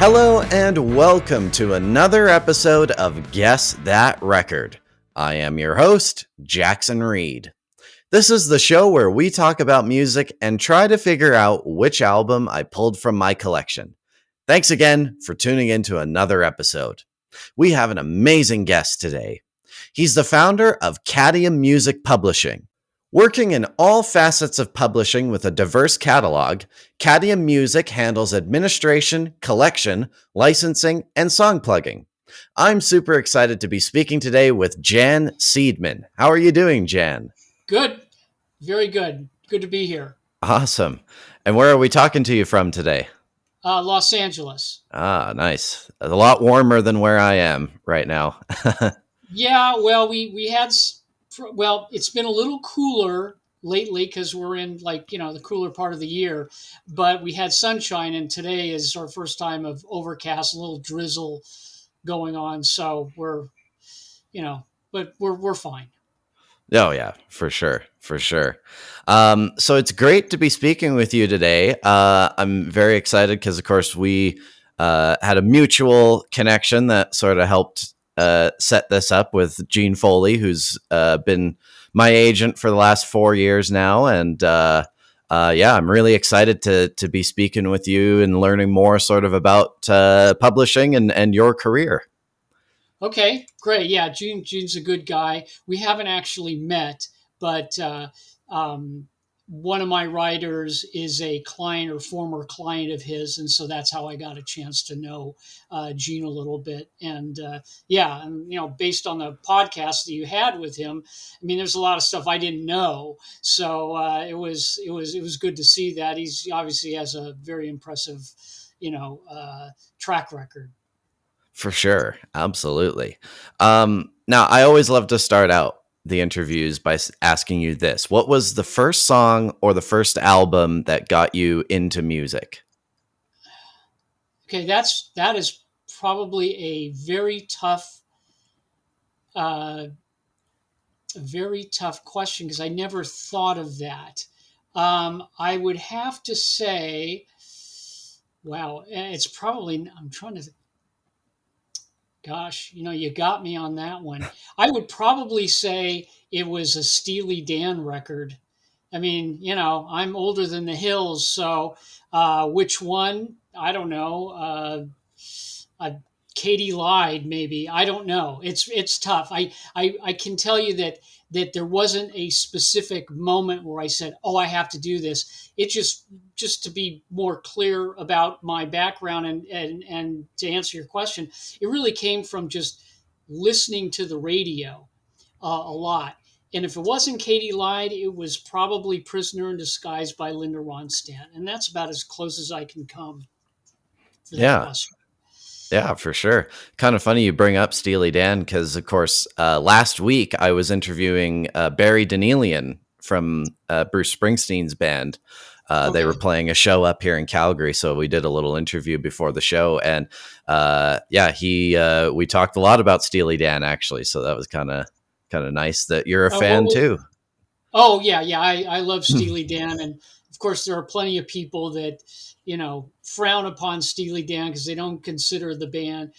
Hello and welcome to another episode of Guess That Record. I am your host, Jackson Reed. This is the show where we talk about music and try to figure out which album I pulled from my collection. Thanks again for tuning in to another episode. We have an amazing guest today. He's the founder of Cadium Music Publishing. Working in all facets of publishing with a diverse catalog, Cadium Music handles administration, collection, licensing, and song plugging. I'm super excited to be speaking today with Jan Seedman. How are you doing, Jan? Good. Very good. Good to be here. Awesome. And where are we talking to you from today? Los Angeles. Ah, nice. A lot warmer than where I am right now. Yeah, well, we had, it's been a little cooler lately because we're in the cooler part of the year, but we had sunshine and today is our first time of overcast, a little drizzle going on. So but we're fine. Oh, yeah, for sure. For sure. So it's great to be speaking with you today. I'm very excited because, of course, we had a mutual connection that sort of helped set this up with Gene Foley, who's been my agent for the last 4 years now. And I'm really excited to be speaking with you and learning more sort of about publishing and your career. Okay, great. Yeah, Gene's a good guy. We haven't actually met, but one of my writers is a client or former client of his, and so that's how I got a chance to know Gene a little bit. And based on the podcast that you had with him, I mean, there's a lot of stuff I didn't know, so it was good to see that he's obviously has a very impressive, track record. For sure. Absolutely. Now, I always love to start out the interviews by asking you this. What was the first song or the first album that got you into music? Okay, that is probably uh, a very tough question because I never thought of that. I would have to say, wow, it's probably, I'm trying to, gosh, you got me on that one. I would probably say it was a Steely Dan record. I mean, I'm older than the hills, so which one? I don't know. Katie lied, maybe. I don't know. It's tough. I can tell you that there wasn't a specific moment where I said, "Oh, I have to do this." It just to be more clear about my background and to answer your question, it really came from just listening to the radio a lot. And if it wasn't Katie Lied, it was probably Prisoner in Disguise by Linda Ronstadt. And that's about as close as I can come for that Yeah. question. Yeah, for sure. Kind of funny you bring up Steely Dan because, of course, last week I was interviewing Barry Danielian from Bruce Springsteen's band. They were playing a show up here in Calgary, so we did a little interview before the show, and we talked a lot about Steely Dan actually. So that was kind of nice that you're a fan too. Oh yeah, yeah. I love Steely Dan, and of course there are plenty of people that frown upon Steely Dan because they don't consider them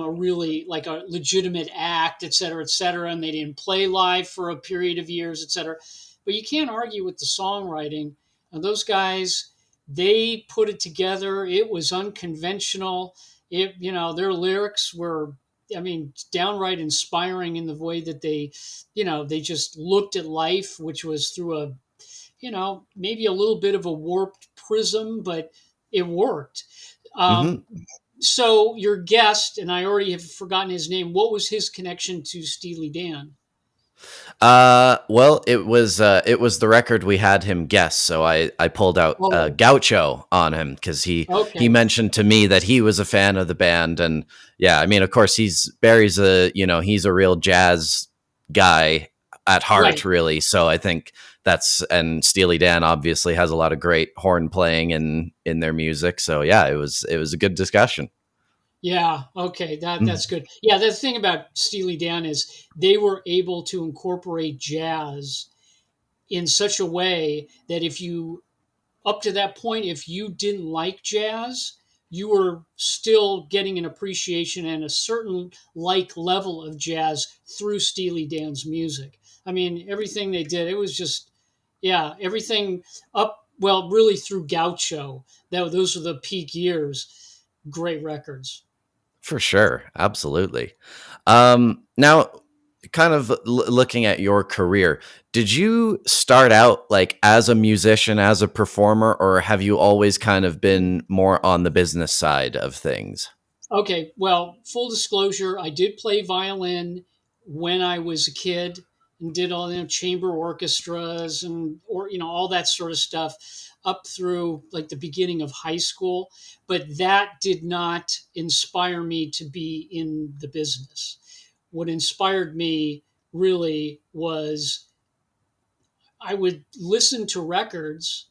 a really like a legitimate act, et cetera, and they didn't play live for a period of years, et cetera. But you can't argue with the songwriting. And those guys, they put it together. It was unconventional. Their lyrics were, I mean, downright inspiring in the way that they just looked at life, which was through maybe a little bit of a warped prism, but it worked. Mm-hmm. So your guest, and I already have forgotten his name, what was his connection to Steely Dan? Well, it was the record we had him guess. So I pulled out Gaucho on him because he mentioned to me that he was a fan of the band, and yeah, I mean, of course, Barry's he's a real jazz guy at heart, right. Really. So I think and Steely Dan obviously has a lot of great horn playing in their music. So yeah, it was a good discussion. Yeah. Okay. That's good. Yeah. The thing about Steely Dan is they were able to incorporate jazz in such a way that up to that point, if you didn't like jazz, you were still getting an appreciation and a certain like level of jazz through Steely Dan's music. I mean, everything they did, it was just, yeah, everything up, well, really through Gaucho. Those were the peak years. Great records. For sure. Absolutely. Now, kind of looking at your career, did you start out like as a musician, as a performer, or have you always kind of been more on the business side of things? Okay, well, full disclosure, I did play violin when I was a kid and did all chamber orchestras and all that sort of stuff up through like the beginning of high school, but that did not inspire me to be in the business. What inspired me really was I would listen to records,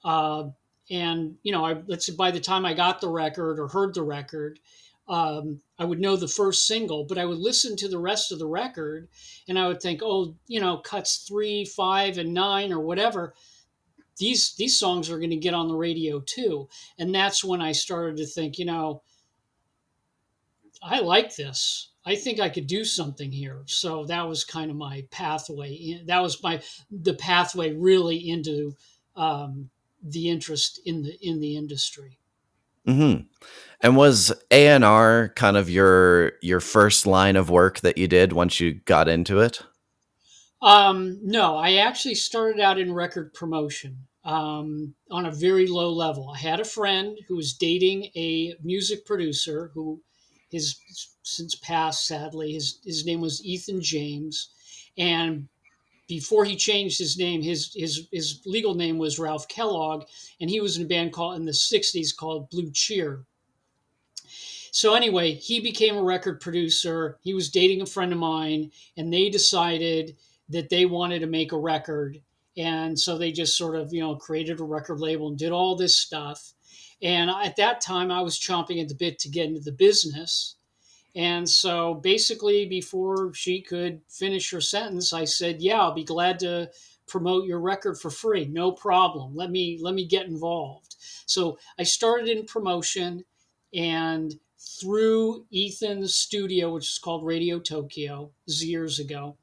uh, and let's say by the time I got the record or heard the record, I would know the first single, but I would listen to the rest of the record, and I would think, oh, cuts 3, 5, and 9 or whatever. These songs are going to get on the radio too, and that's when I started to think, I like this. I think I could do something here. So that was kind of my pathway. That was the pathway really into the interest in the industry. Hmm. And was A&R kind of your first line of work that you did once you got into it? No, I actually started out in record promotion on a very low level. I had a friend who was dating a music producer who has since passed, sadly. His name was Ethan James. And before he changed his name, his legal name was Ralph Kellogg, and he was in a band called in the '60s called Blue Cheer. So anyway, he became a record producer. He was dating a friend of mine, and they decided that they wanted to make a record. And so they just sort of, created a record label and did all this stuff. And at that time, I was chomping at the bit to get into the business. And so basically, before she could finish her sentence, I said, "Yeah, I'll be glad to promote your record for free. No problem. Let me get involved." So I started in promotion, and through Ethan's studio, which is called Radio Tokyo, this is years ago,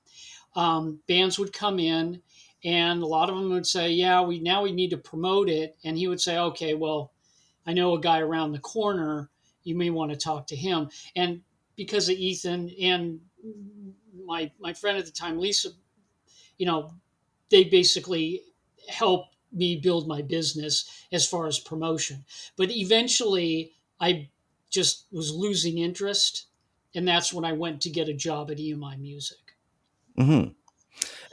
bands would come in, and a lot of them would say, "Yeah, we need to promote it," and he would say, "Okay, well, I know a guy around the corner. You may want to talk to him." And because of Ethan and my friend at the time, Lisa, you know, they basically helped me build my business as far as promotion. But eventually, I just was losing interest, and that's when I went to get a job at EMI Music. Hmm.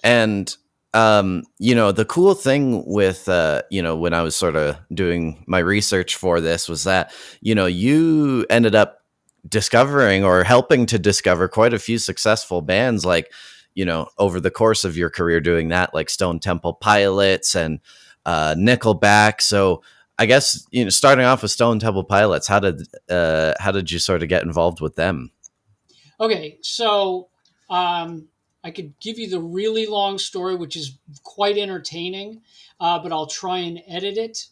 And the cool thing with when I was sort of doing my research for this was that, you ended up discovering or helping to discover quite a few successful bands like, over the course of your career doing that, like Stone Temple Pilots and Nickelback. So I guess, starting off with Stone Temple Pilots, how did you sort of get involved with them? Okay, so I could give you the really long story, which is quite entertaining, but I'll try and edit it.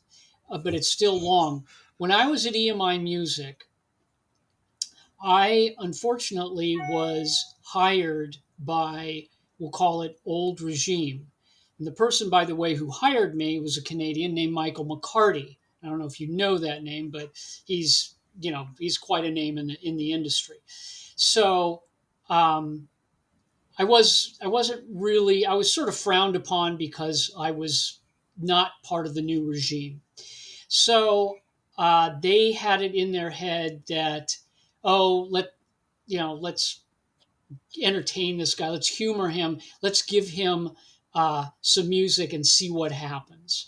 But it's still long. When I was at EMI Music, I unfortunately was hired by, we'll call it old regime. And the person, by the way, who hired me was a Canadian named Michael McCarty. I don't know if you know that name, but he's quite a name in the industry. So um, I was sort of frowned upon because I was not part of the new regime. So they had it in their head that, oh, let's entertain this guy, let's humor him, let's give him some music and see what happens.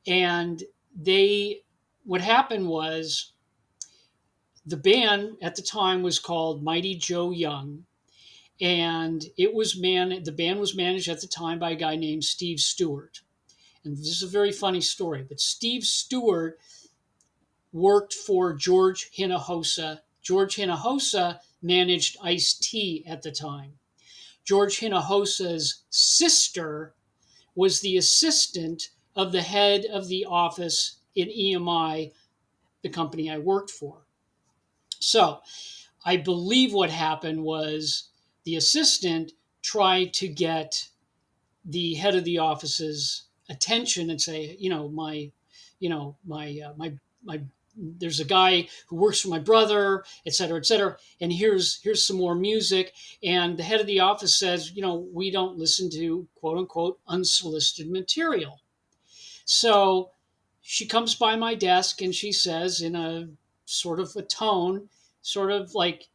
And they, what happened was the band at the time was called Mighty Joe Young, and the band was managed at the time by a guy named Steve Stewart. And this is a very funny story, but Steve Stewart worked for George Hinojosa. George Hinojosa managed Ice-T at the time. George Hinojosa's sister was the assistant of the head of the office in EMI the company I worked for. So I believe what happened was the assistant tried to get the head of the office's attention and say, my there's a guy who works for my brother, et cetera, et cetera, and here's some more music. And the head of the office says, we don't listen to quote unquote unsolicited material. So she comes by my desk and she says, in a sort of a tone, sort of like,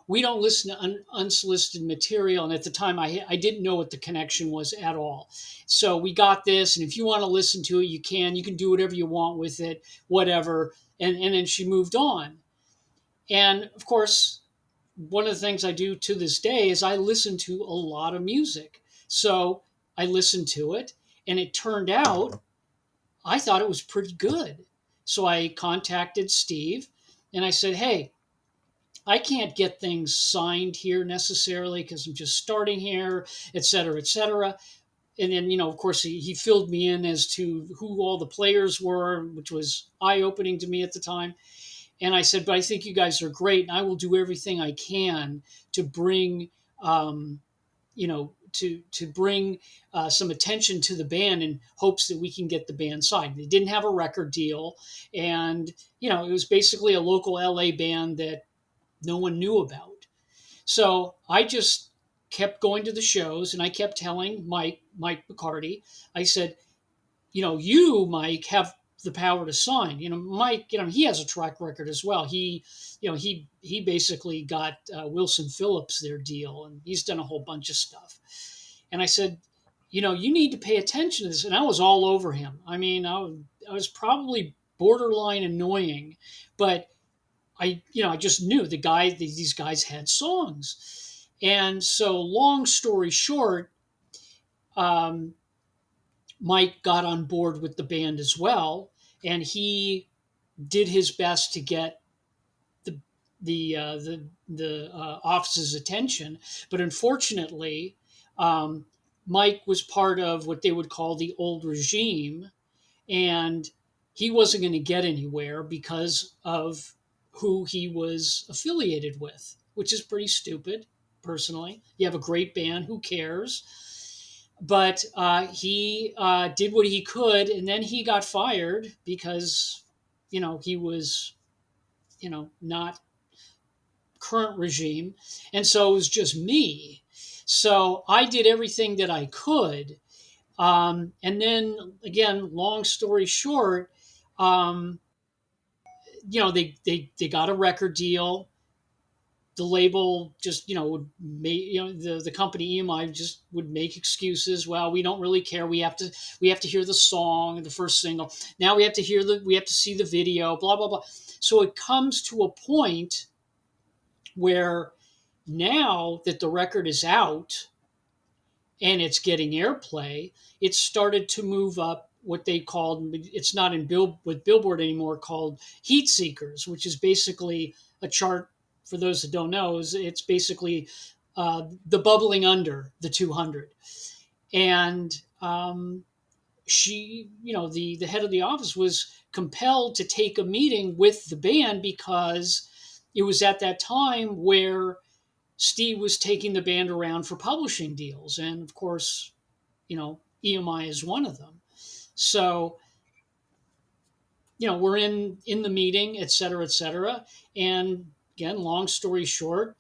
we don't listen to unsolicited material. And at the time, I didn't know what the connection was at all. So we got this. And if you want to listen to it, you can do whatever you want with it, whatever. And then she moved on. And of course, one of the things I do to this day is I listen to a lot of music. So I listened to it, and it turned out I thought it was pretty good. So I contacted Steve and I said, hey, I can't get things signed here necessarily because I'm just starting here, et cetera, et cetera. And then, of course, he filled me in as to who all the players were, which was eye opening to me at the time. And I said, but I think you guys are great, and I will do everything I can to bring to bring some attention to the band in hopes that we can get the band signed. They didn't have a record deal, and it was basically a local LA band that no one knew about. So I just kept going to the shows, and I kept telling Mike McCarty, I said, you, Mike, have the power to sign. Mike, he has a track record as well. He basically got Wilson Phillips their deal, and he's done a whole bunch of stuff. And I said, you need to pay attention to this. And I was all over him. I mean, I was probably borderline annoying, but I just knew these guys had songs. And so long story short, um, Mike got on board with the band as well, and he did his best to get the office's attention. But unfortunately, um, Mike was part of what they would call the old regime, and he wasn't going to get anywhere because of who he was affiliated with, which is pretty stupid. Personally, you have a great band, who cares? But he did what he could, and then he got fired because he was not current regime, and so it was just me. So I did everything that I could, and then again, long story short, um, they got a record deal. The label just would make the company EMI just would make excuses. Well, we don't really care. We have to hear the song, the first single. Now we have to see the video. Blah blah blah. So it comes to a point where now that the record is out and it's getting airplay, it started to move up what they called, it's not in with Billboard anymore, called heat seekers, which is basically a chart. For those that don't know, it's basically the bubbling under the 200. And the head of the office was compelled to take a meeting with the band because it was at that time where Steve was taking the band around for publishing deals. And of course, EMI is one of them. So, we're in the meeting, et cetera, et cetera. And again, long story short,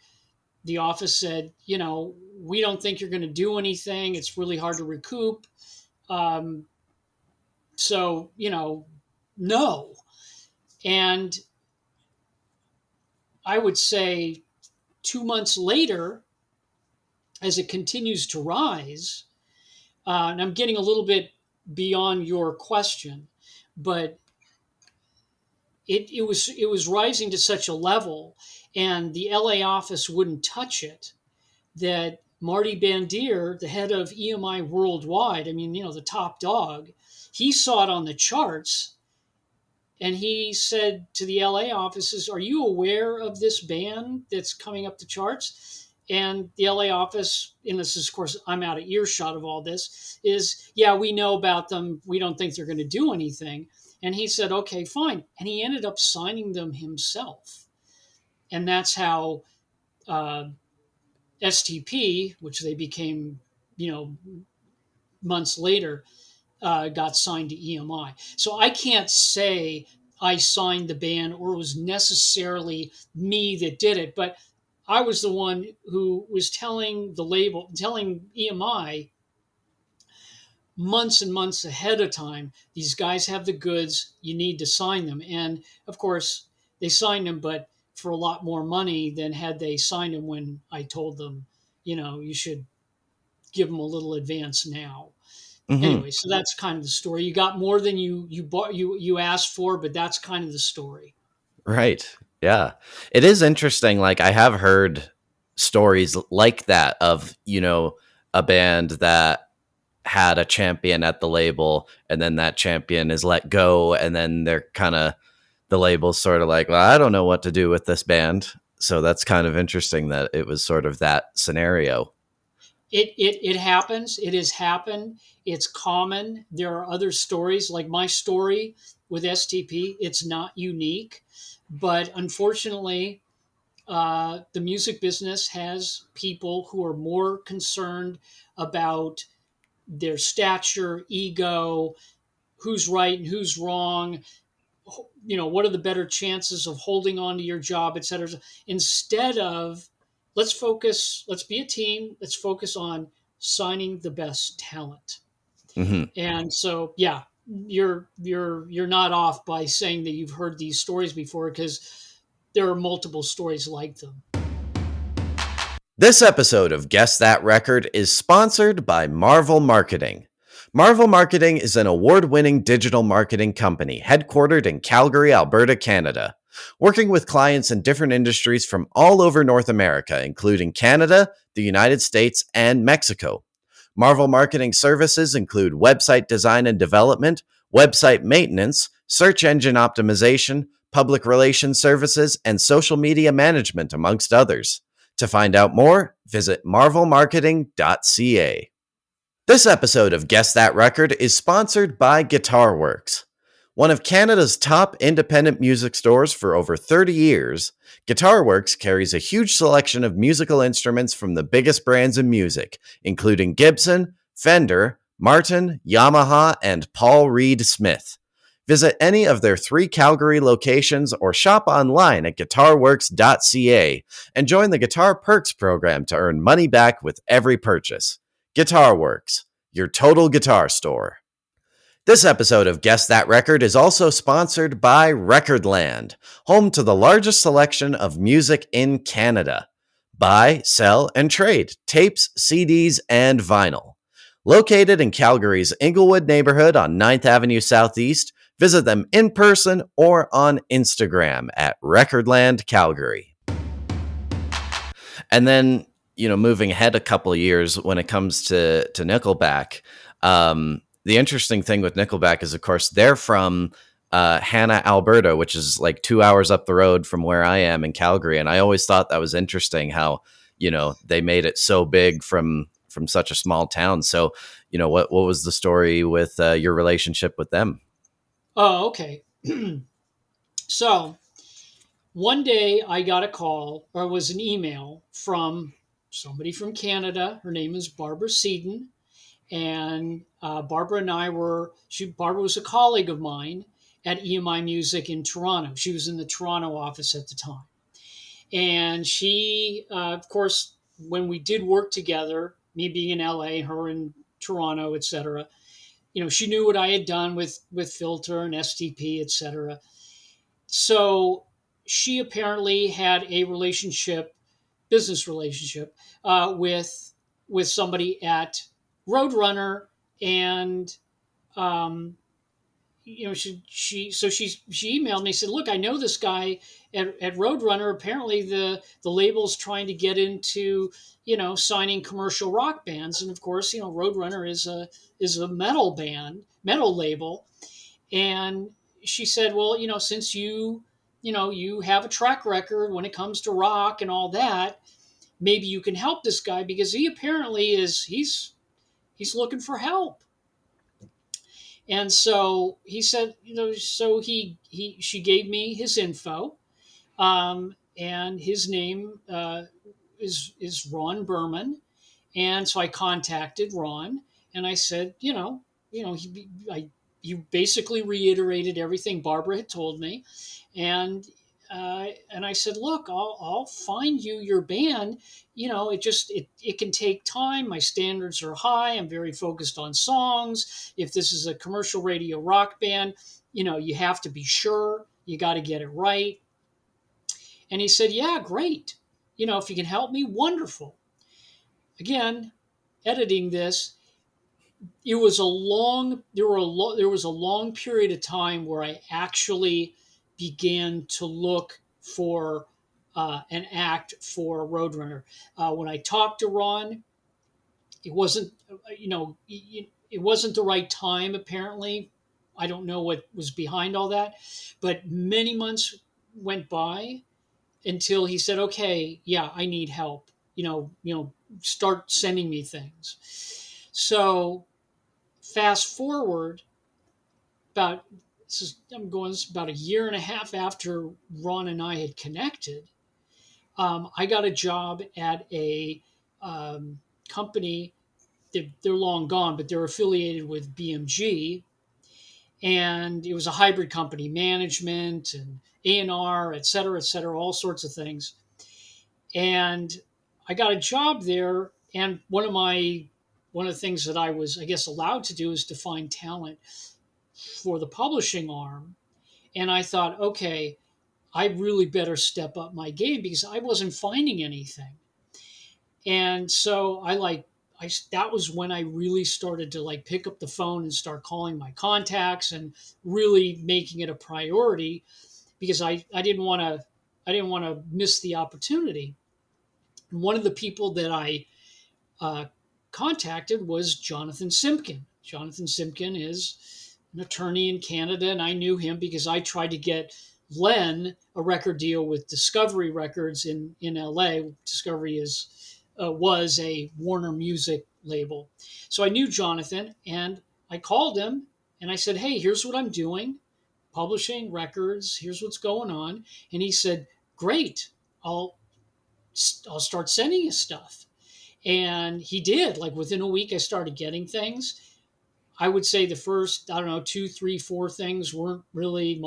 the office said, we don't think you're going to do anything. It's really hard to recoup. So, no. And I would say 2 months later, as it continues to rise, and I'm getting a little bit beyond your question, but it was rising to such a level, and the LA office wouldn't touch it, that Marty Bandier, the head of EMI worldwide, I mean, the top dog, he saw it on the charts, and he said to the LA offices, "Are you aware of this band that's coming up the charts?" And the LA office, and this is, of course, I'm out of earshot of all this, is, yeah, we know about them. We don't think they're going to do anything. And he said, okay, fine. And he ended up signing them himself. And that's how STP, which they became, months later, got signed to EMI. So I can't say I signed the band or it was necessarily me that did it, but I was the one who was telling the label, telling EMI months and months ahead of time, these guys have the goods, you need to sign them. And of course, they signed them, but for a lot more money than had they signed them when I told them, you should give them a little advance now. Hmm. Anyway, so that's kind of the story. You got more than you bought, you asked for, but that's kind of the story. Right. Yeah. It is interesting. Like, I have heard stories like that of, a band that had a champion at the label and then that champion is let go. And then they're kind of, the label's sort of like, well, I don't know what to do with this band. So that's kind of interesting that it was sort of that scenario. It happens. It has happened. It's common. There are other stories like my story with STP. It's not unique, but unfortunately, the music business has people who are more concerned about their stature, ego, who's right and who's wrong, what are the better chances of holding on to your job, et cetera, instead of let's be a team, let's focus on signing the best talent. Hmm. And so, yeah, you're not off by saying that you've heard these stories before, because there are multiple stories like them. This episode of Guess That Record is sponsored by Marvel Marketing. Marvel Marketing is an award winning digital marketing company headquartered in Calgary, Alberta, Canada, working with clients in different industries from all over North America, including Canada, the United States, and Mexico. Marvel Marketing services include website design and development, website maintenance, search engine optimization, public relations services, and social media management, amongst others. To find out more, visit marvelmarketing.ca. This episode of Guess That Record is sponsored by Guitarworks. One of Canada's top independent music stores for over 30 years, Guitarworks carries a huge selection of musical instruments from the biggest brands in music, including Gibson, Fender, Martin, Yamaha, and Paul Reed Smith. Visit any of their 3 Calgary locations or shop online at guitarworks.ca and join the Guitar Perks program to earn money back with every purchase. Guitarworks, your total guitar store. This episode of Guess That Record is also sponsored by Recordland, home to the largest selection of music in Canada. Buy, sell, and trade tapes, CDs, and vinyl. Located in Calgary's Inglewood neighborhood on 9th Avenue Southeast, visit them in person or on Instagram at Recordland Calgary. And then, moving ahead a couple of years when it comes to Nickelback, the interesting thing with Nickelback is, of course, they're from Hanna, Alberta, which is like 2 hours up the road from where I am in Calgary. And I always thought that was interesting how, they made it so big from such a small town. So, what was the story with your relationship with them? Oh, okay. So one day I got a call, or it was an email from somebody from Canada. Her name is Barbara Seedman. And Barbara and I Barbara was a colleague of mine at EMI Music in Toronto. She was in the Toronto office at the time. And she, of course, when we did work together, me being in LA, her in Toronto, et cetera, she knew what I had done with Filter and STP, et cetera. So she apparently had a business relationship, with somebody at Roadrunner, and um, she emailed me, said, "Look, I know this guy at Roadrunner. Apparently, the label's trying to get into signing commercial rock bands, and of course, Roadrunner is a metal label." And she said, "Well, since you have a track record when it comes to rock and all that, maybe you can help this guy because he apparently he's looking for help. And so he said, so she gave me his info, and his name is Ron Berman. And so I contacted Ron, and I said, you basically reiterated everything Barbara had told me, and I said, look, I'll find you your band. It can take time. My standards are high. I'm very focused on songs. If this is a commercial radio rock band, you have to be sure. You got to get it right. And he said, yeah, great. If you can help me, wonderful. Again, editing this, it was a long there was a long period of time where I actually began to look for an act for Roadrunner. When I talked to Ron, it wasn't it wasn't the right time apparently. I don't know what was behind all that, but many months went by until he said, "Okay, yeah, I need help. Start sending me things." So fast forward about this is about a year and a half after Ron and I had connected. I got a job at a company. They're long gone, but they're affiliated with BMG, and it was a hybrid company, management and A&R, et cetera, all sorts of things. And I got a job there, and one of the things that I was, I guess, allowed to do is to find talent for the publishing arm. And I thought, okay, I really better step up my game because I wasn't finding anything. And so that was when I really started to like pick up the phone and start calling my contacts and really making it a priority because I didn't want to miss the opportunity. And one of the people that I uh, contacted was Jonathan Simpkin. Jonathan Simpkin is an attorney in Canada, and I knew him because I tried to get Len a record deal with Discovery Records in LA. Discovery was a Warner Music label. So I knew Jonathan, and I called him and I said, "Hey, here's what I'm doing, publishing records. Here's what's going on." And he said, "Great, I'll I'll start sending you stuff." And he did. Like within a week, I started getting things. I would say the first, I don't know, two, three, four things weren't really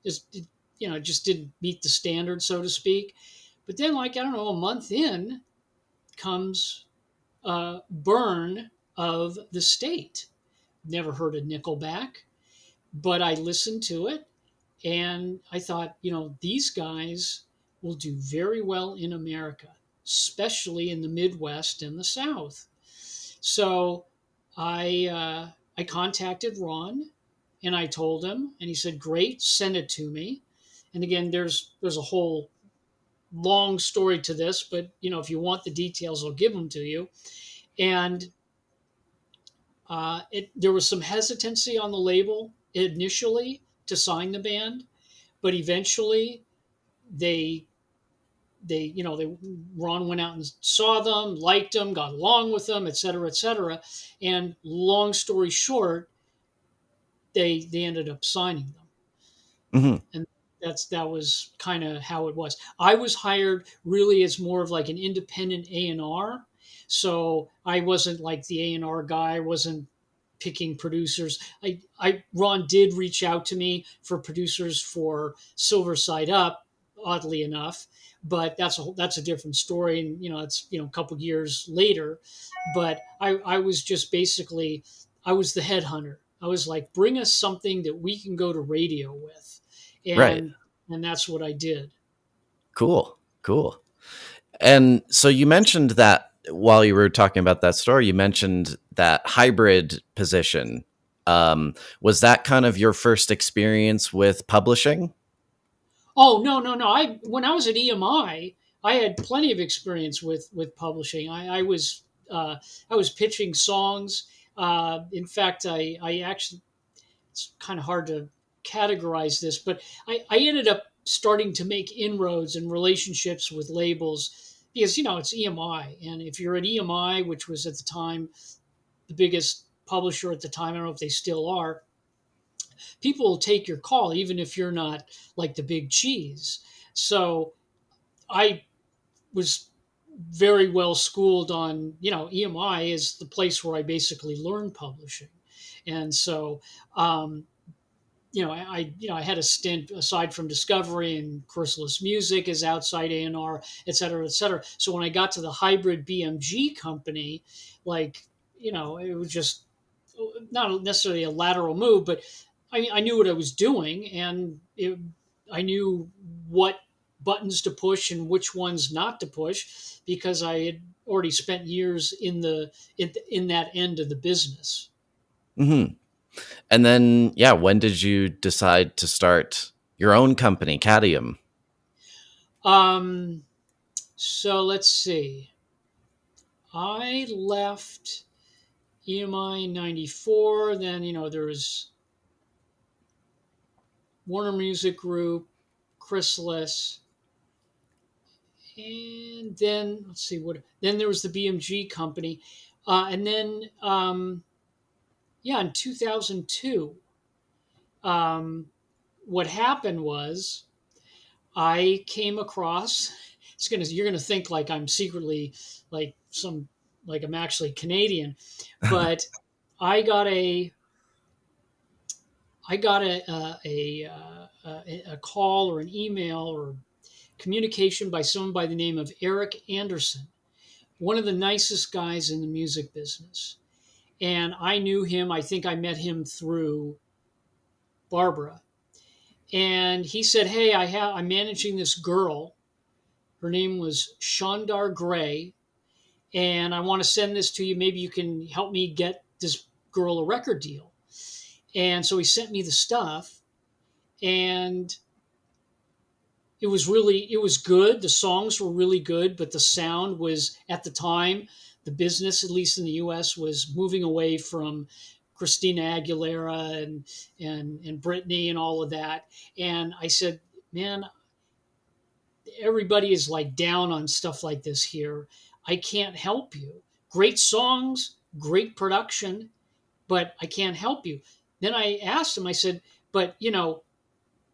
just, just didn't meet the standard, so to speak. But then, like, I don't know, a month in comes Burn of the State. Never heard of Nickelback, but I listened to it and I thought, these guys will do very well in America, especially in the Midwest and the South. So I contacted Ron and I told him, and he said, "Great, send it to me." And again, there's a whole long story to this, but if you want the details, I'll give them to you. And there was some hesitancy on the label initially to sign the band, but eventually they they Ron went out and saw them, liked them, got along with them, et cetera, et cetera. And long story short, they ended up signing them. Hmm. And that was kind of how it was. I was hired really as more of like an independent A&R. So I wasn't like the A&R guy. I wasn't picking producers. Ron did reach out to me for producers for Silver Side Up, oddly enough, but that's a different story. And it's a couple years later. But I was just basically I was the headhunter. I was like, bring us something that we can go to radio with, Right. and that's what I did. Cool. Cool. And so you mentioned that while you were talking about that story, you mentioned that hybrid position. Was that kind of your first experience with publishing? Oh, no! When I was at EMI, I had plenty of experience with publishing. I was pitching songs. In fact, I actually, it's kind of hard to categorize this, but I ended up starting to make inroads and relationships with labels because it's EMI, and if you're at EMI, which was at the time the biggest publisher at the time, I don't know if they still are, people will take your call even if you're not like the big cheese. So I was very well schooled on, EMI is the place where I basically learned publishing. And so, I had a stint aside from Discovery and Chrysalis Music as outside A&R, et cetera, et cetera. So when I got to the hybrid BMG company, like, it was just not necessarily a lateral move, but I knew what I was doing, and I knew what buttons to push and which ones not to push because I had already spent years in that end of the business. Hmm. And then, yeah, when did you decide to start your own company, Cadium? Um, so let's see. I left EMI in 94. Then, there was Warner Music Group, Chrysalis, and then let's see what. Then there was the BMG company, and then yeah, in 2002, um, what happened was I came across. You're gonna think like I'm secretly like some like I'm actually Canadian, but I got a I got a call or an email or communication by someone by the name of Eric Anderson, one of the nicest guys in the music business. And I knew him. I think I met him through Barbara. And he said, "Hey, I'm managing this girl. Her name was Shondar Gray, and I want to send this to you. Maybe you can help me get this girl a record deal." And so he sent me the stuff, and it was good. The songs were really good, but the sound was at the time, the business, at least in the US, was moving away from Christina Aguilera and Britney and all of that. And I said, "Man, everybody is like down on stuff like this here. I can't help you. Great songs, great production, but I can't help you." Then I asked him, I said, "But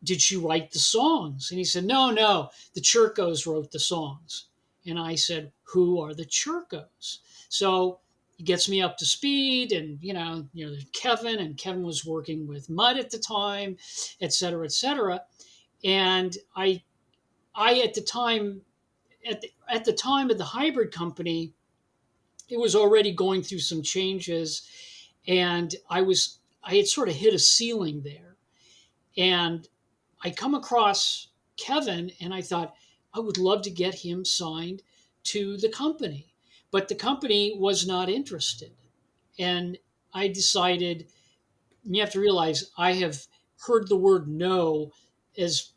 did she write the songs?" And he said, "No, no, the Churkos wrote the songs." And I said, "Who are the Churkos?" So he gets me up to speed, and there's Kevin, and Kevin was working with Mud at the time, et cetera, et cetera. And I at the time, at the time of the hybrid company, it was already going through some changes, and I had sort of hit a ceiling there, and I come across Kevin, and I thought I would love to get him signed to the company, but the company was not interested. And I decided, you have to realize I have heard the word no as,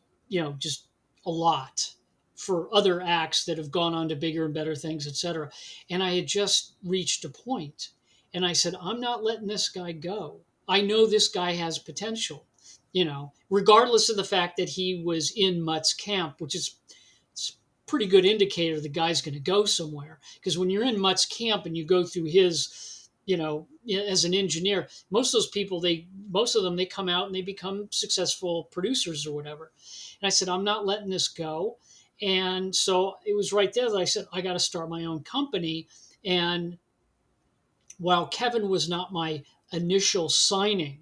just a lot for other acts that have gone on to bigger and better things, etc. And I had just reached a point, and I said, I'm not letting this guy go. I know this guy has potential, regardless of the fact that he was in Mutt's camp, which is it's a pretty good indicator the guy's going to go somewhere. Because when you're in Mutt's camp and you go through his, as an engineer, most of them, they come out and they become successful producers or whatever. And I said, I'm not letting this go. And so it was right there that I said, I got to start my own company. And while Kevin was not my initial signing,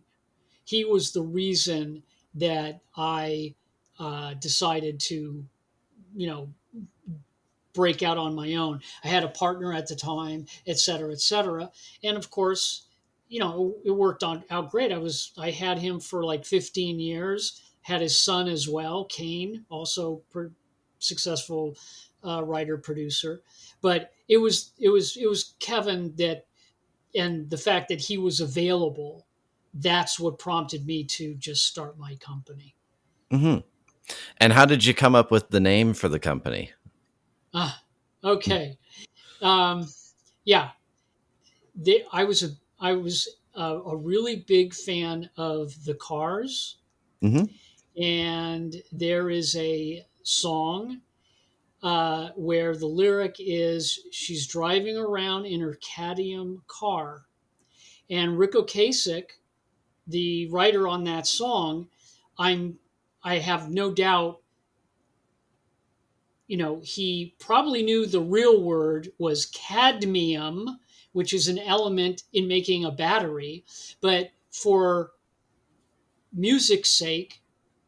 he was the reason that I decided to, you know, break out on my own. I had a partner at the time, et cetera, et cetera. And of course, it worked out great. I had him for like 15 years, had his son as well, Kane, also successful writer producer. But it was Kevin that, and the fact that he was available, that's what prompted me to just start my company. Hmm. And how did you come up with the name for the company? Ah, okay. Um, yeah, I was a really big fan of the Cars, Hmm. and there is a song where the lyric is she's driving around in her Cadium car. And Rick Ocasek, the writer on that song, I'm I have no doubt, he probably knew the real word was cadmium, which is an element in making a battery, but for music's sake,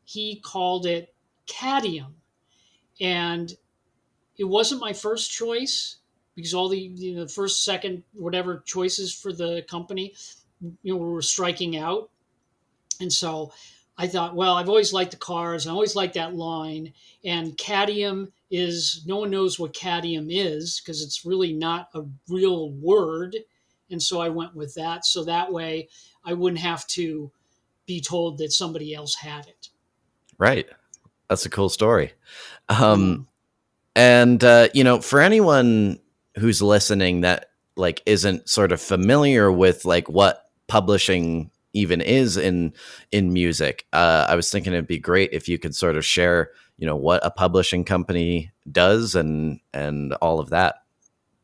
he called it Cadium. And it wasn't my first choice because all the first, second, whatever choices for the company, were striking out. And so I thought, well, I've always liked the cars. I always liked that line. And cadmium is, no one knows what cadmium is because it's really not a real word. And so I went with that. So that way I wouldn't have to be told that somebody else had it. Right. That's a cool story. Yeah. And for anyone who's listening that like isn't sort of familiar with like what publishing even is in music, I was thinking it'd be great if you could sort of share, what a publishing company does and all of that.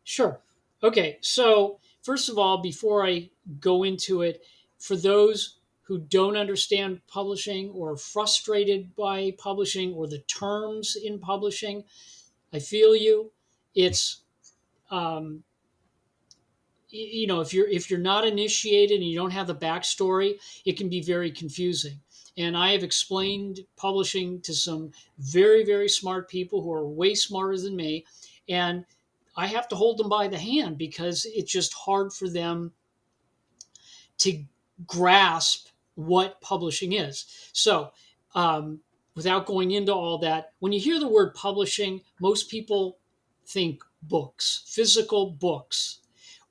Sure. Okay. So, first of all, before I go into it, for those who don't understand publishing or frustrated by publishing or the terms in publishing, I feel you. It's um, if you're not initiated and you don't have the backstory, it can be very confusing. And I have explained publishing to some very, very smart people who are way smarter than me, and I have to hold them by the hand because it's just hard for them to grasp what publishing is. So, um, without going into all that, when you hear the word publishing, most people think books, physical books,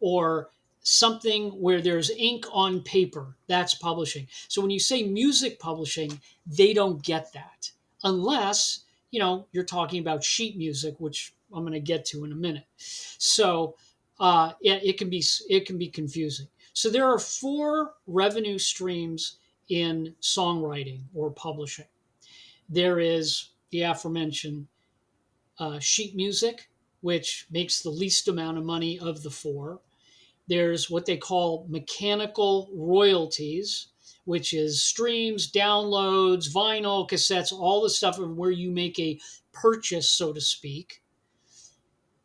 or something where there's ink on paper. That's publishing. So when you say music publishing, they don't get that unless you're talking about sheet music, which I'm going to get to in a minute. So it can be confusing. So there are four revenue streams in songwriting or publishing. There is the aforementioned sheet music, which makes the least amount of money of the four. There's what they call mechanical royalties, which is streams, downloads, vinyl, cassettes, all the stuff of where you make a purchase, so to speak.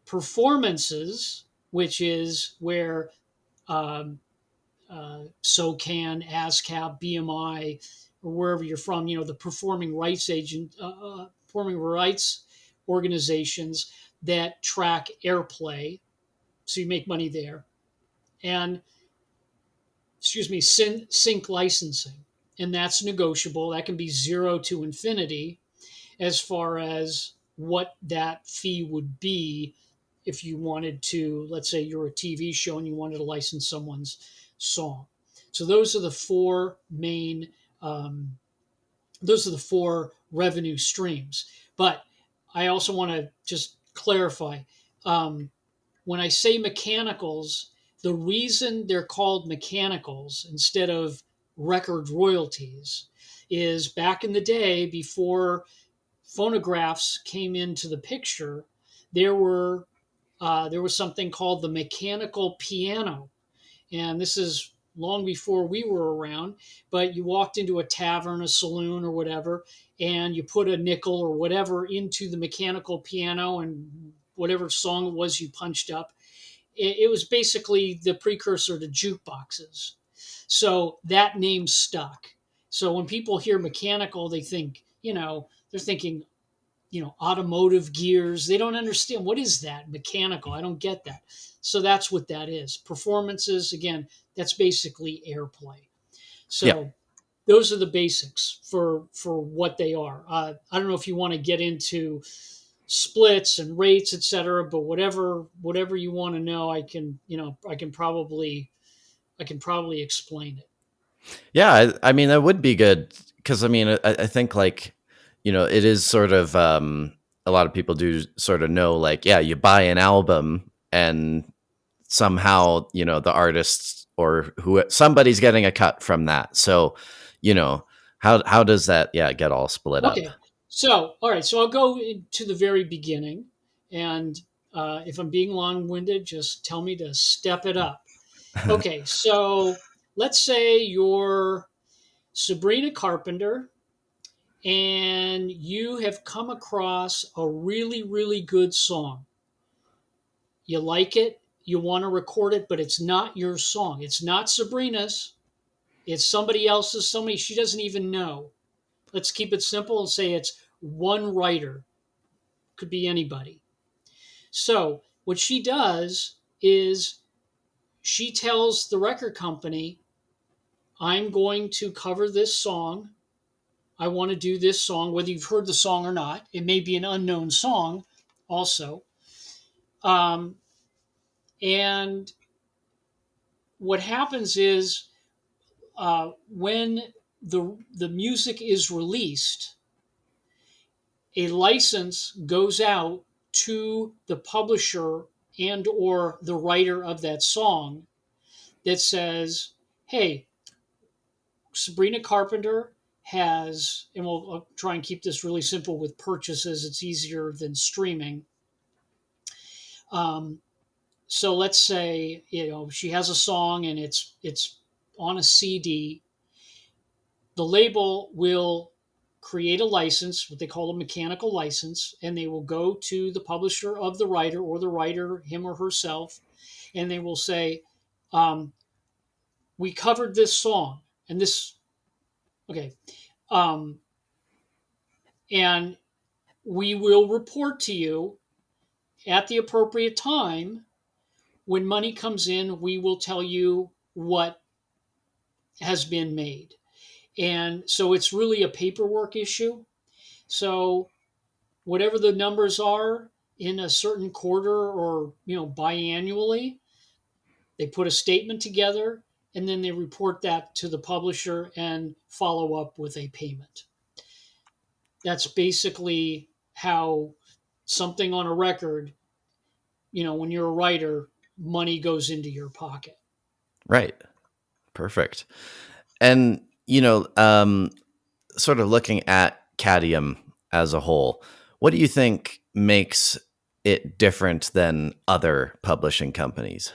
Performances, which is where um, SOCAN, ASCAP, BMI, or wherever you're from, the performing rights organizations that track airplay. So you make money there. And, sync licensing. And that's negotiable. That can be 0 to infinity as far as what that fee would be if you wanted to, let's say you're a TV show and you wanted to license someone's song. So um, those are the four revenue streams. But I also want to just clarify, um, when I say mechanicals, the reason they're called mechanicals instead of record royalties is back in the day before phonographs came into the picture, there were there was something called the mechanical piano, and this is long before we were around. But you walked into a tavern, a saloon, or whatever, and you put a nickel or whatever into the mechanical piano, and whatever song it was you punched up. It was basically the precursor to jukeboxes. So that name stuck. So when people hear mechanical, they think, they're thinking, automotive gears. They don't understand what is that mechanical. I don't get that. So that's what that is. Performances, again, that's basically airplay. Yeah. So those are the basics for what they are. I don't know if you want to get into splits and rates, etc. But whatever you want to know, I can probably explain it. Yeah, I mean that would be good because I mean I think like it is sort of a lot of people do sort of know like yeah you buy an album and somehow the artist or who somebody's getting a cut from that, so you know how does that get all split up? Okay. So, all right. So I'll go to the very beginning. And if I'm being long-winded, just tell me to step it up. Okay, so let's say you're Sabrina Carpenter and you have come across a really, really good song. You like it, you want to record it, but it's not your song. It's not Sabrina's, it's somebody else's, somebody she doesn't even know. Let's keep it simple and say it's one writer, could be anybody. So, what she does is she tells the record company, I'm going to cover this song. I want to do this song, whether you've heard the song or not. It may be an unknown song also. Um, and what happens is when the music is released, a license goes out to the publisher and or the writer of that song that says, hey, Sabrina Carpenter has, and we'll try and keep this really simple with purchases, it's easier than streaming. um, so let's say, she has a song and it's on a CD. The label will create a license, what they call a mechanical license, and they will go to the publisher of the writer or the writer, him or herself, and they will say, um, we covered this song and this, okay, um, and we will report to you at the appropriate time. When money comes in, we will tell you what has been made. And so it's really a paperwork issue. So whatever the numbers are in a certain quarter or biannually, they put a statement together and then they report that to the publisher and follow up with a payment. That's basically how something on a record, when you're a writer, money goes into your pocket. Right. Perfect. And, sort of looking at Cadium as a whole, what do you think makes it different than other publishing companies?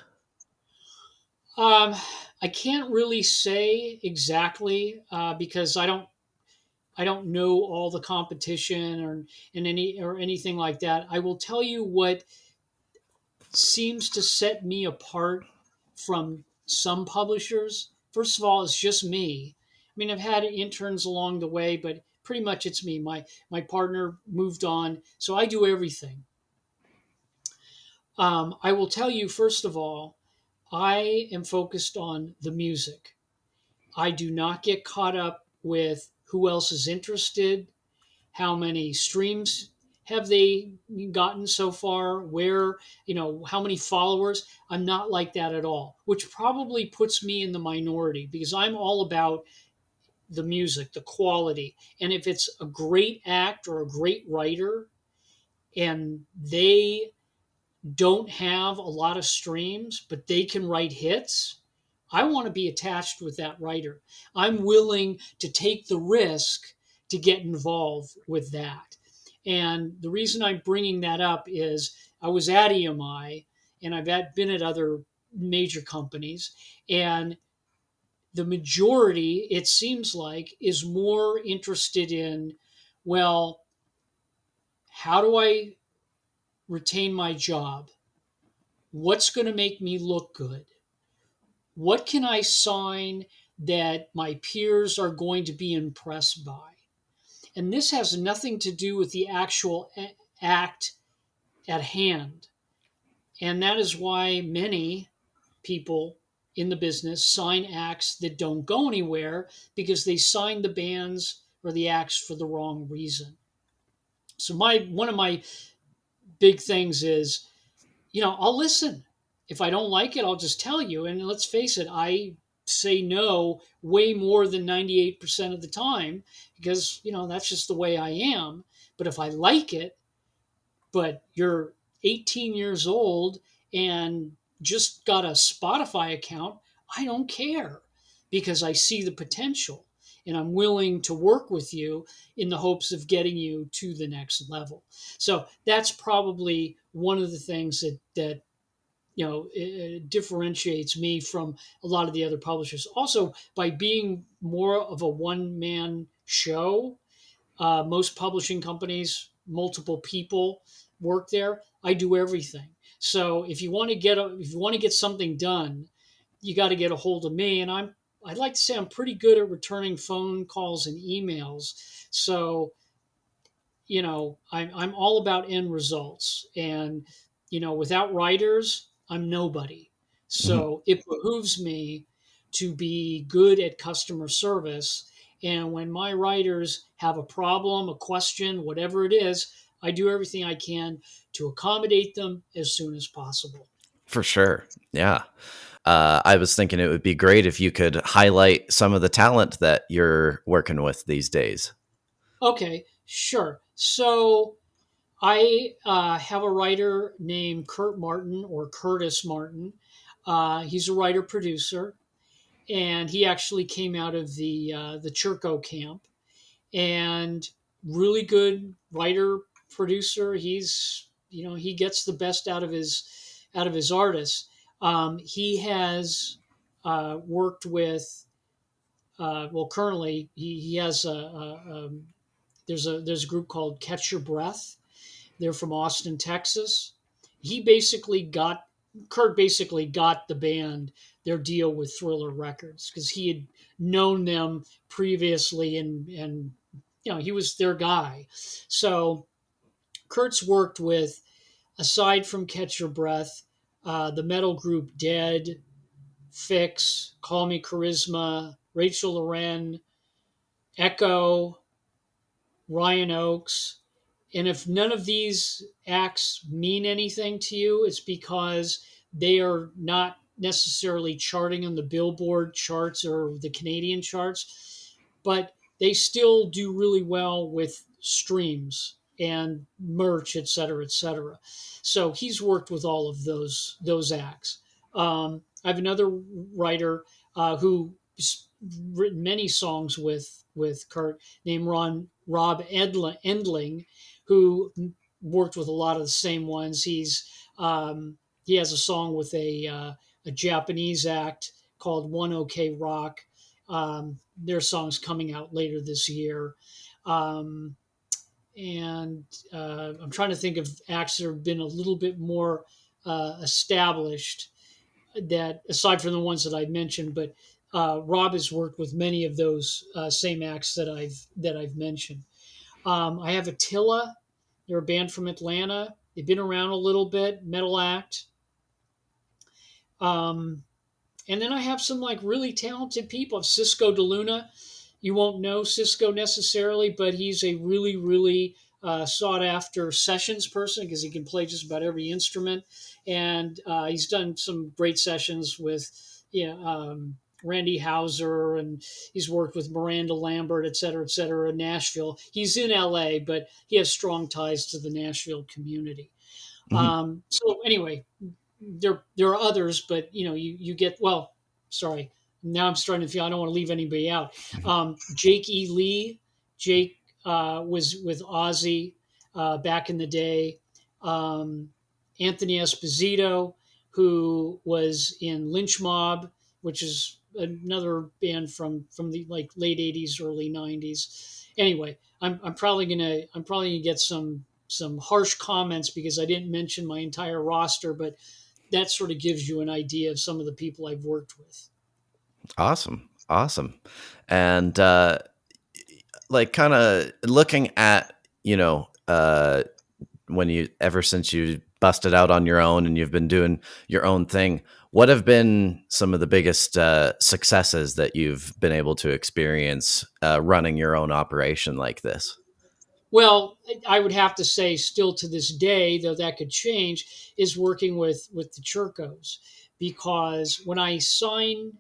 Um, I can't really say exactly because I don't know all the competition or anything like that. I will tell you what seems to set me apart from some publishers. First of all, it's just me. I mean, I've had interns along the way, but pretty much it's me. My partner moved on, so I do everything. I will tell you first of all, I am focused on the music. I do not get caught up with who else is interested, how many streams have they gotten so far, where, how many followers. I'm not like that at all, which probably puts me in the minority because I'm all about the music, the quality. And if it's a great act or a great writer and they don't have a lot of streams, but they can write hits, I want to be attached with that writer. I'm willing to take the risk to get involved with that. And the reason I'm bringing that up is I was at EMI and been at other major companies, and the majority, it seems like, is more interested in, well, how do I retain my job? What's going to make me look good? What can I sign that my peers are going to be impressed by? And this has nothing to do with the actual act at hand. And that is why many people in the business sign acts that don't go anywhere because they signed the bands or the acts for the wrong reason. So one of my big things is, I'll listen. If I don't like it, I'll just tell you. And let's face it, I say no way more than 98% of the time because, that's just the way I am. But if I like it, but you're 18 years old and just got a Spotify account, I don't care because I see the potential. and I'm willing to work with you in the hopes of getting you to the next level. So that's probably one of the things that it differentiates me from a lot of the other publishers. Also, by being more of a one man show, most publishing companies, multiple people work there. I do everything. So if you want to get something done, you got to get a hold of me. And I'd like to say I'm pretty good at returning phone calls and emails. So I'm all about end results, and without writers, I'm nobody. Mhm. So it behooves me to be good at customer service. And when my writers have a problem, a question, whatever it is, I do everything I can to accommodate them as soon as possible. For sure. Yeah. I was thinking it would be great if you could highlight some of the talent that you're working with these days. Okay, sure. So I have a writer named Kurt Martin, or Curtis Martin. He's a writer producer, and he actually came out of the Churco camp, and really good writer producer. He gets the best out of his artists. He has worked with currently he has there's a group called Catch Your Breath. They're from Austin, Texas. He basically got Kurt basically got the band their deal with Thriller Records because he had known them previously, and he was their guy. So Kurt's worked with, aside from Catch Your Breath, the metal group Dead, Fix, Call Me Charisma, Rachel Loren, Echo, Ryan Oakes. And if none of these acts mean anything to you, it's because they are not necessarily charting on the Billboard charts or the Canadian charts, but they still do really well with streams and merch, et cetera, et cetera. So he's worked with all of those acts. I have another writer who's written many songs with Kurt, named Rob Endling, who worked with a lot of the same ones. He has a song with a Japanese act called One OK Rock. Their song's coming out later this year. Um, and I'm trying to think of acts that have been a little bit more established, that aside from the ones that I mentioned, but Rob has worked with many of those same acts that I've mentioned. I have Attila. They're a band from Atlanta. They've been around a little bit, metal act. Um, and then I have some like really talented people. Cisco DeLuna. You won't know Cisco necessarily, but he's a really, really sought after sessions person because he can play just about every instrument. And he's done some great sessions with Randy Houser, and he's worked with Miranda Lambert, et cetera, in Nashville. He's in LA, but he has strong ties to the Nashville community. Mhm. So anyway, there are others, but you get, well, sorry. Now I'm starting to feel I don't want to leave anybody out. Jake E. Lee. Jake was with Ozzy back in the day. Um, Anthony Esposito, who was in Lynch Mob, which is another band from the like late '80s, early '90s. Anyway, I'm probably gonna get some harsh comments because I didn't mention my entire roster, but that sort of gives you an idea of some of the people I've worked with. Awesome. Awesome. And like kind of looking at, you know, when you ever since you busted out on your own and you've been doing your own thing, what have been some of the biggest successes that you've been able to experience running your own operation like this? Well, I would have to say, still to this day, though that could change, is working with the Churcos, because when I signed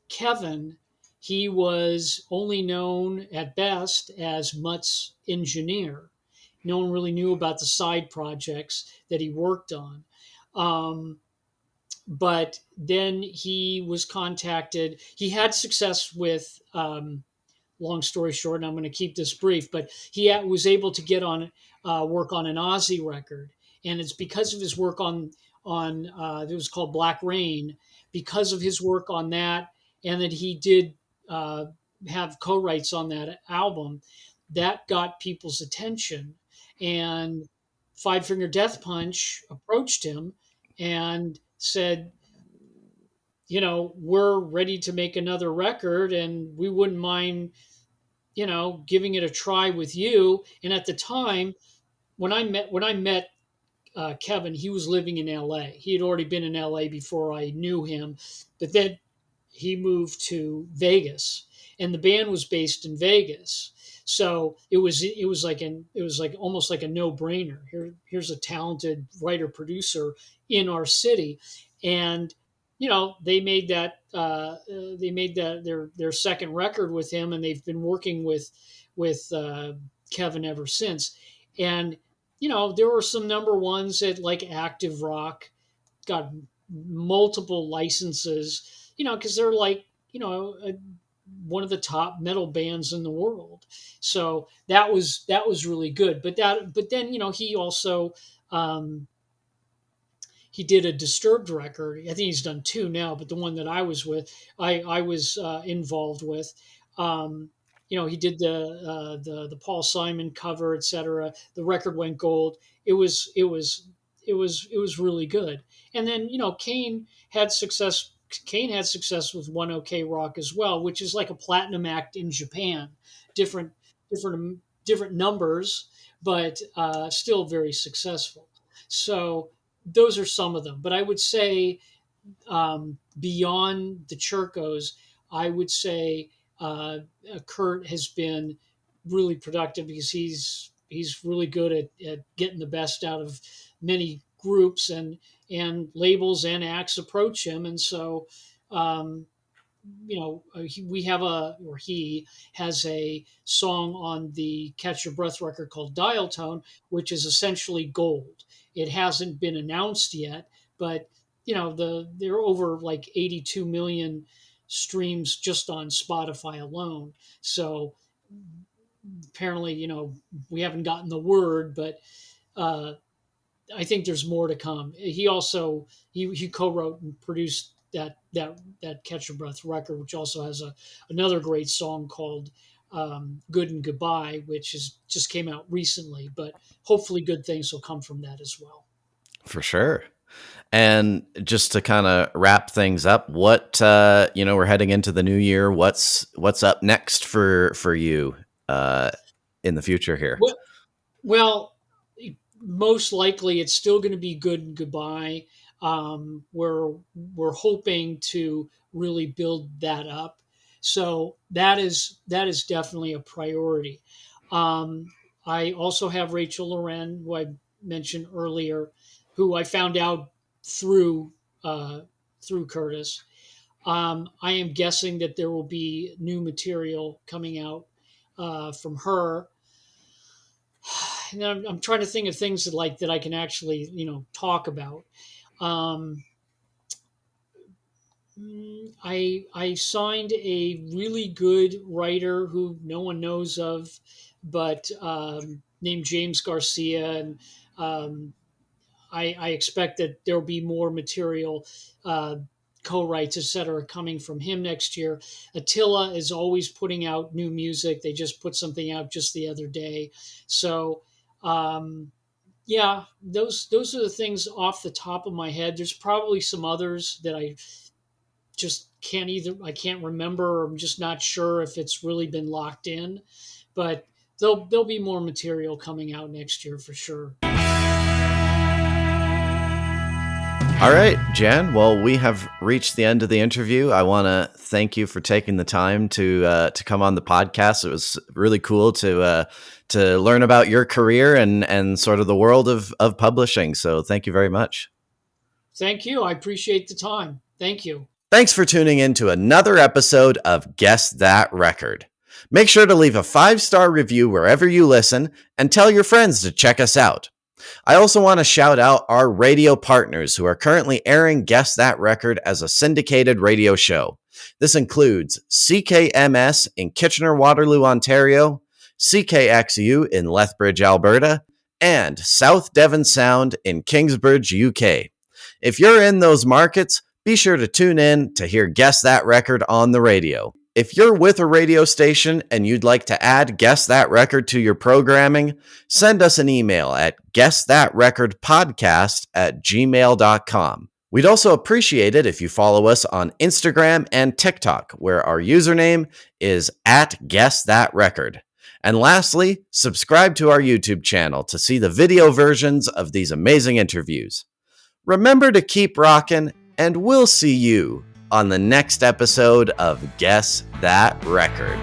Kevin, he was only known at best as Mutt's engineer. No one really knew about the side projects that he worked on. Um, but then he was contacted. He had success with long story short, and I'm going to keep this brief, but he was able to get on work on an Ozzy record, and it's because of his work on it was called Black Rain, because of his work on that, and that he did uh, have co-writes on that album, that got people's attention, and Five Finger Death Punch approached him and said, we're ready to make another record and we wouldn't mind, giving it a try with you. And at the time, when I met Kevin, he was living in LA. He had already been in LA before I knew him, but then he moved to Vegas, and the band was based in Vegas. So it was like almost like a no brainer. Here's a talented writer producer in our city, and they made that their second record with him, and they've been working with Kevin ever since. And there were some number ones at like Active Rock, got multiple licenses, because they're like, one of the top metal bands in the world. So that was really good. But then, he also, um, he did a Disturbed record. I think he's done two now, but the one that I was involved with. Um, he did the Paul Simon cover, etc. The record went gold. It was really good. And then Kane had success. Kane had success with One OK Rock as well, which is like a platinum act in Japan. Different, different numbers, but still very successful. So those are some of them. But I would say, beyond the Churkos, I would say Kurt has been really productive because he's really good at getting the best out of many groups, and labels and acts approach him. And so, um, we have he has a song on the Catch Your Breath record called Dial Tone, which is essentially gold. It hasn't been announced yet, but there are over like 82 million streams just on Spotify alone. So apparently, we haven't gotten the word, but uh, I think there's more to come. He also he co-wrote and produced that Catch Your Breath record, which also has another great song called "Good and Goodbye," which is just came out recently. But hopefully, good things will come from that as well. For sure. And just to kind of wrap things up, what we're heading into the new year. What's up next for you in the future here? Well, most likely it's still going to be Good and Goodbye. We're hoping to really build that up, so that is definitely a priority. Um, I also have Rachel Loren, who I mentioned earlier, who I found out through uh, through Curtis. I am guessing that there will be new material coming out from her. And I'm trying to think of things that I can actually talk about. Um, I signed a really good writer who no one knows of, but named James Garcia, and um, I expect that there'll be more material, uh, co-writes, etc., coming from him next year. Attila is always putting out new music. They just put something out just the other day, so. Um, yeah, those are the things off the top of my head. There's probably some others that I can't remember, or I'm just not sure if it's really been locked in. But there'll be more material coming out next year for sure. All right, Jan. Well, we have reached the end of the interview. I want to thank you for taking the time to come on the podcast. It was really cool to learn about your career and sort of the world of publishing. So, thank you very much. Thank you. I appreciate the time. Thank you. Thanks for tuning in to another episode of Guess That Record. Make sure to leave a 5-star review wherever you listen and tell your friends to check us out. I also want to shout out our radio partners who are currently airing Guess That Record as a syndicated radio show. This includes CKMS in Kitchener-Waterloo, Ontario, CKXU in Lethbridge, Alberta, and South Devon Sound in Kingsbridge, UK. If you're in those markets, be sure to tune in to hear Guess That Record on the radio. If you're with a radio station and you'd like to add Guess That Record to your programming, send us an email at guessthatrecordpodcast@gmail.com. We'd also appreciate it if you follow us on Instagram and TikTok, where our username is @GuessThatRecord. And lastly, subscribe to our YouTube channel to see the video versions of these amazing interviews. Remember to keep rocking, and we'll see you on the next episode of Guess That Record.